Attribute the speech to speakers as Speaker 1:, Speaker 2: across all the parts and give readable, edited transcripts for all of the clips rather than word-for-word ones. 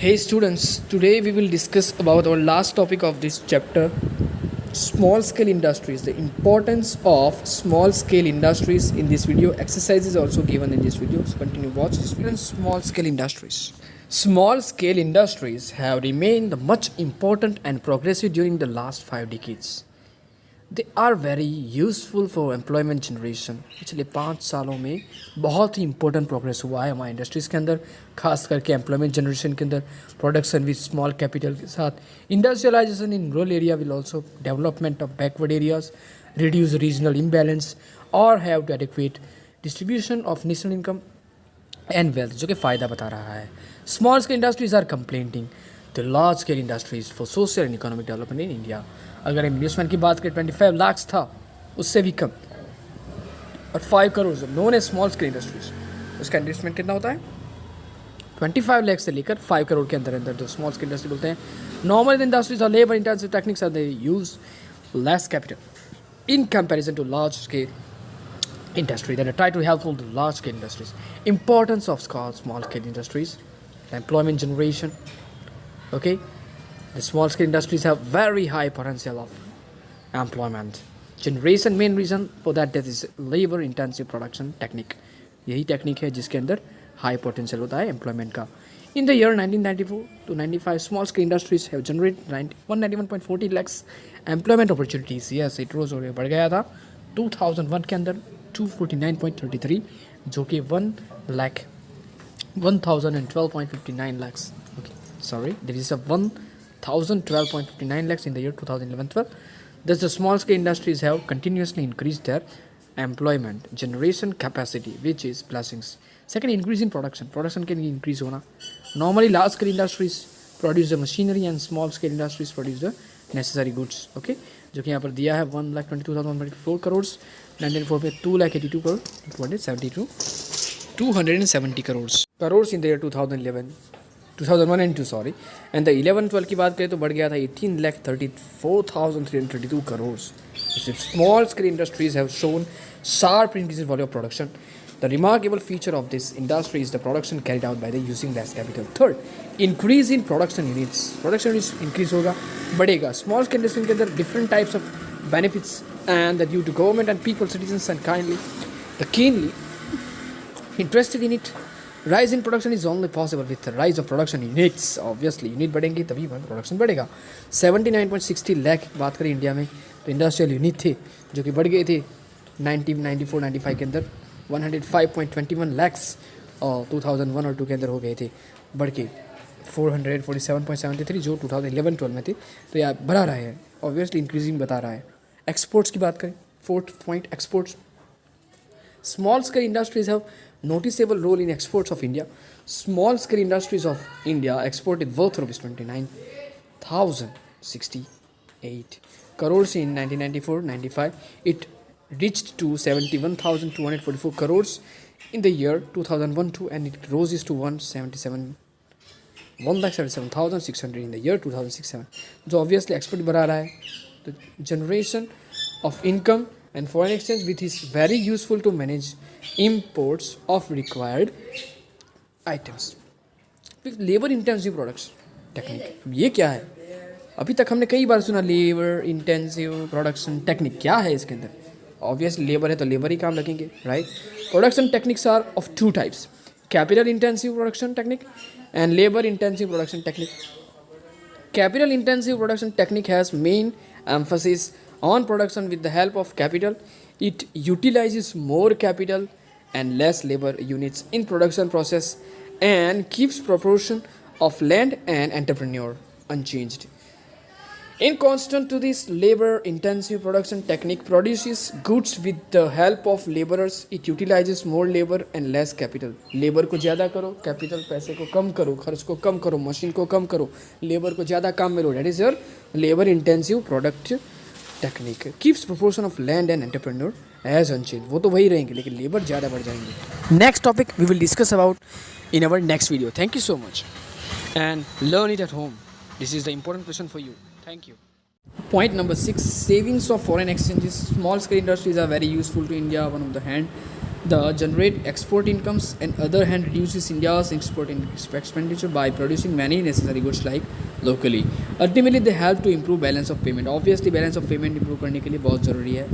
Speaker 1: Hey students, today we will discuss about our last topic of this chapter, small scale industries. The importance of small scale industries in this video. Exercise is also given in this video. So continue watch this video. Small scale industries. Small scale industries have remained much important and progressive during the last 5 decades. They are very useful for employment generation. पिछले 5 सालों में बहुत ही important progress हुआ है हमारी industries के अंदर, खास करके एम्प्लॉयमेंट जनरेशन के अंदर. प्रोडक्शन विद स्मॉल कैपिटल के साथ industrialisation in rural area will also development of backward areas, reduce regional imbalance और have to adequate distribution of national income and wealth, जो कि फ़ायदा बता रहा है. Small scale industries are complementing the large scale industries for social and economic development in India. अगर investment की बात करें 25 लाख था, उससे भी कम, और 5 crore known as small scale industries. उसका इन्वेस्टमेंट कितना होता है? 25 लाख से लेकर 5 करोड़ के अंदर अंदर जो स्मॉल स्केल इंडस्ट्री बोलते हैं. नॉर्मल इंडस्ट्रीज और labour intensive techniques are they use less capital in comparison to large scale industry. Then I try to help the large scale industries. Importance of small scale industries, employment generation. Okay, the small scale industries have very high potential of employment generation. Main reason for that is labor intensive production technique. यही technique है जिसके अंदर high potential होता है employment का. In the year 1994 to 95 small scale industries have generated 191.40 lakhs employment opportunities. Yes, it rose और बढ़ गया था 2001 के अंदर 249.33, जो कि 1,012.59 lakhs. Okay, sorry, there is a 1,012.59 lakhs in the year 2011-12. Thus, the small scale industries have continuously increased their employment generation capacity, which is blessings. Second, increase in production. Production can increase होना. Normally, large scale industries produce the machinery and small scale industries produce the necessary goods. Okay, जो कि यहाँ पर दिया है 1,22,124 करोड़, 1994 में 2,82 crore, 270 crore in the year 2001 and 2 sorry. And the 11-12 की बात करें तो बढ़ गया था 18,34,332 crore. Small scale industries have shown sharp increase in volume of production. The remarkable feature of this industry is the production carried out by the using less capital. Third, increase in production units. Production units increase होगा, बढ़ेगा. Small scale industry के अंदर different types of benefits and that due to government and people, citizens and keenly interested in it. Rise in production is only possible with the rise of production units. Obviously, unit बढ़ेंगे तभी production बढ़ेगा. 79.60 लाख बात करें India में तो industrial unit थे जो कि बढ़ गए थे 94-95 के अंदर 105.21 lakhs और 2001 और 2 के अंदर हो गए थे बढ़ के 447.73 जो 2011-12 में थे. तो यार बढ़ा रहा है, ऑब्वियसली इंक्रीजिंग बता रहा है. एक्सपोर्ट्स की बात करें, 4th point exports. Small scale industries have noticeable role in exports of India. Small scale industries of India exported worth rupees 29,068 crores in 1994-95. It reached to 71,244 crores in the year 2001-2, and it rose to 1,77,600 in the year 2006-7. जो obviously export बढ़ा रहा है. The generation of income and foreign exchange with is very useful to manage imports of required items. With labor intensive products technique. ये क्या है? अभी तक हमने कई बार सुना labor intensive production technique. क्या है इसके अंदर? Obviously labor है तो labor ही काम लगेंगे, right? Production techniques are of 2 types: capital intensive production technique and labor intensive production technique. Capital intensive production technique has main emphasis on production with the help of capital. It utilizes more capital and less labor units in production process and keeps proportion of land and entrepreneur unchanged. In constant to this, labor intensive production technique produces goods with the help of laborers. It utilizes more labor and less capital. Labor को ज़्यादा करो, capital पैसे को कम करो, खर्च को कम करो, machine को कम करो, labor को ज़्यादा काम में लो. That is your labor intensive product technique. Keeps proportion of land and entrepreneur as unchanged. वो तो वही रहेंगे लेकिन लेबर ज़्यादा बढ़ जाएंगे. Next topic we will discuss about in our next video. Thank you so much and learn it at home. This is the important question for you. Thank you. Point number 6, savings of foreign exchanges. Small scale industries are very useful to India. One of the hand the generate export incomes, and other hand reduces India's expenditure by producing many necessary goods like locally. Ultimately they help to improve balance of payment. Obviously balance of payment improve करने के लिए बहुत ज़रूरी है.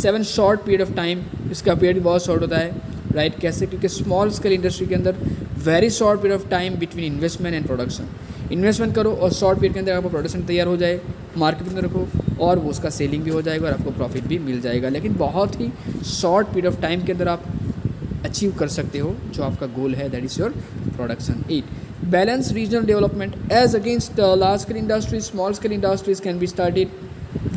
Speaker 1: 7 short period of time, इसका period भी बहुत short होता है, राइट? कैसे? क्योंकि स्मॉल स्केल इंडस्ट्री के अंदर very short period of time between investment and production. Investment करो और शॉर्ट पीरियड के अंदर आपका प्रोडक्शन तैयार हो जाए, मार्केट में रखो और वो उसका सेलिंग भी हो जाएगा और आपको प्रॉफिट भी मिल जाएगा. लेकिन बहुत ही शॉर्ट पीरियड ऑफ टाइम के अंदर आप अचीव कर सकते हो जो आपका गोल है, that is your production. 8. Balance regional development as against large scale industries. Small scale industries can be started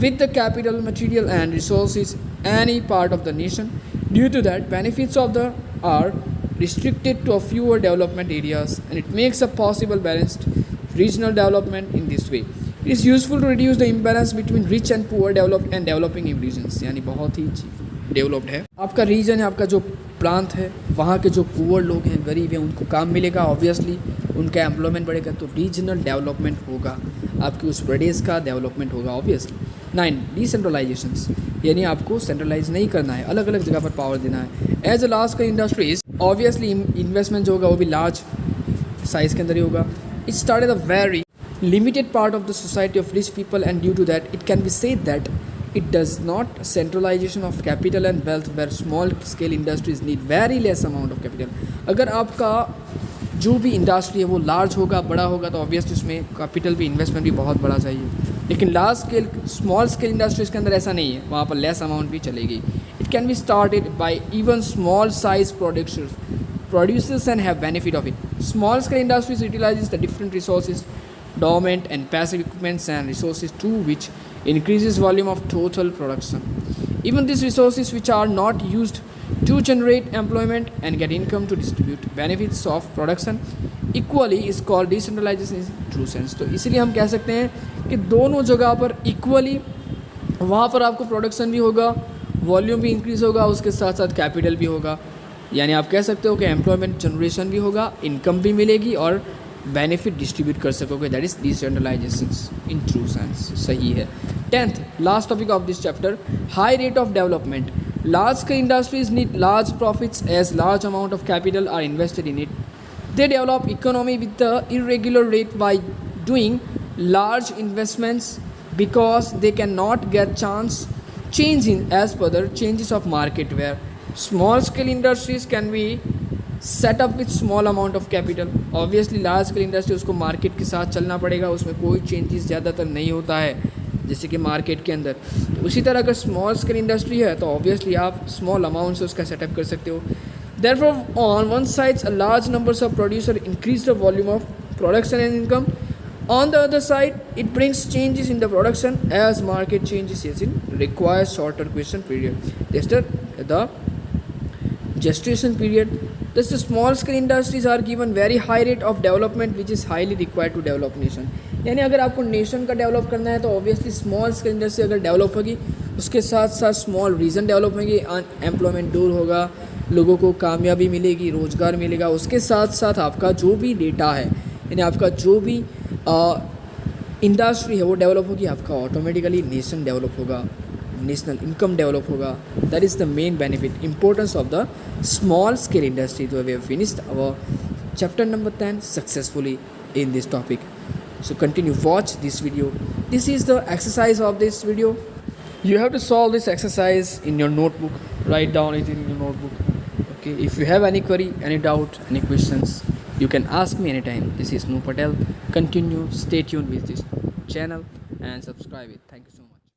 Speaker 1: with the capital, material and resources any part of the nation. Due to that, benefits of the are restricted to a fewer development areas, and it makes a possible balanced regional development in this way. It is useful to reduce the imbalance between rich and poor developed and developing regions. यानी बहुत he developed है आपका reason है, आपका जो प्रांत है, वहाँ के जो पुअर लोग हैं, गरीब हैं, उनको काम मिलेगा, ऑब्वियसली उनका एम्प्लॉयमेंट बढ़ेगा, तो रीजनल डेवलपमेंट होगा, आपकी उस प्रदेश का डेवलपमेंट होगा ऑब्वियसली. 9. डिसेंट्रलाइजेशंस, यानी आपको सेंट्रलाइज नहीं करना है, अलग अलग जगह पर पावर देना है. एज अ लार्ज का इंडस्ट्रीज, ऑब्वियसली इन्वेस्टमेंट जो होगा वो भी लार्ज साइज़ के अंदर ही होगा. It started a very limited part of the society of rich people, and due to that it can be said that it does not centralization of capital and wealth, where small scale industries need very less amount of capital. अगर आपका जो भी industry है वो large होगा, बड़ा होगा, तो ऑब्वियसली उसमें कैपिटल भी, इन्वेस्टमेंट भी बहुत बड़ा चाहिए. लेकिन large scale, small scale industries के अंदर ऐसा नहीं है, वहाँ पर लेस अमाउंट भी चलेगी. It can be started by E one small size producers and have benefit of it. Small scale industries utilizes the different resources, dormant and passive equipments and resources too, which increases volume of total production. Even these resources which are not used to generate employment and get income to distribute benefits of production equally is called decentralization in true sense. तो इसीलिए हम कह सकते हैं कि दोनों जगह पर इक्वली वहाँ पर आपको प्रोडक्शन भी होगा, वॉल्यूम भी इंक्रीज़ होगा, उसके साथ साथ कैपिटल भी होगा. यानी आप कह सकते हो कि एम्प्लॉयमेंट जनरेशन भी होगा, इनकम भी मिलेगी और बेनिफिट डिस्ट्रीब्यूट कर सकोगे. That is decentralisation in true sense. सही है. 10th last topic of this chapter, high rate of development. Large scale industries need large profits as large amount of capital are invested in it. They develop economy with the irregular rate by doing large investments because they cannot get change in as per the changes of market, where small scale industries can be set up with small amount of capital. obviously large scale industry उसको market के साथ चलना पड़ेगा, उसमें कोई changes ज़्यादातर नहीं होता है जैसे कि मार्केट के अंदर. तो उसी तरह अगर स्मॉल स्केल इंडस्ट्री है तो ऑब्वियसली आप स्मॉल अमाउंट से उसका सेटअप कर सकते हो. therefore on one side a large numbers of producer increase the volume of production and income. On the other side, it brings changes in the production as market changes, as in requires shorter gestation period. That's the gestation period. Thus the small scale industries are given very high rate of development which is highly required to develop nation. यानी अगर आपको nation का develop करना है तो obviously small scale industry अगर develop होगी, उसके साथ साथ स्मॉल रीजन डेवलप होंगे, अनएम्प्लॉयमेंट दूर होगा, लोगों को कामयाबी मिलेगी, रोज़गार मिलेगा, उसके साथ साथ आपका जो भी डेटा है, यानी आपका जो भी इंडस्ट्री है वो डेवलप होगी, आपका ऑटोमेटिकली नेशन डेवलप होगा, नेशनल इनकम डेवलप होगा. That is the main benefit, importance of the small scale industry. तो we have finished our chapter number 10 successfully in this topic. So continue, watch this video. This is the exercise of this video. You have to solve this exercise in your notebook. Write down it in your notebook. Okay, if you have any query, any doubt, any questions, you can ask me anytime. This is Noor Patel. Continue, stay tuned with this channel and subscribe it. Thank you so much.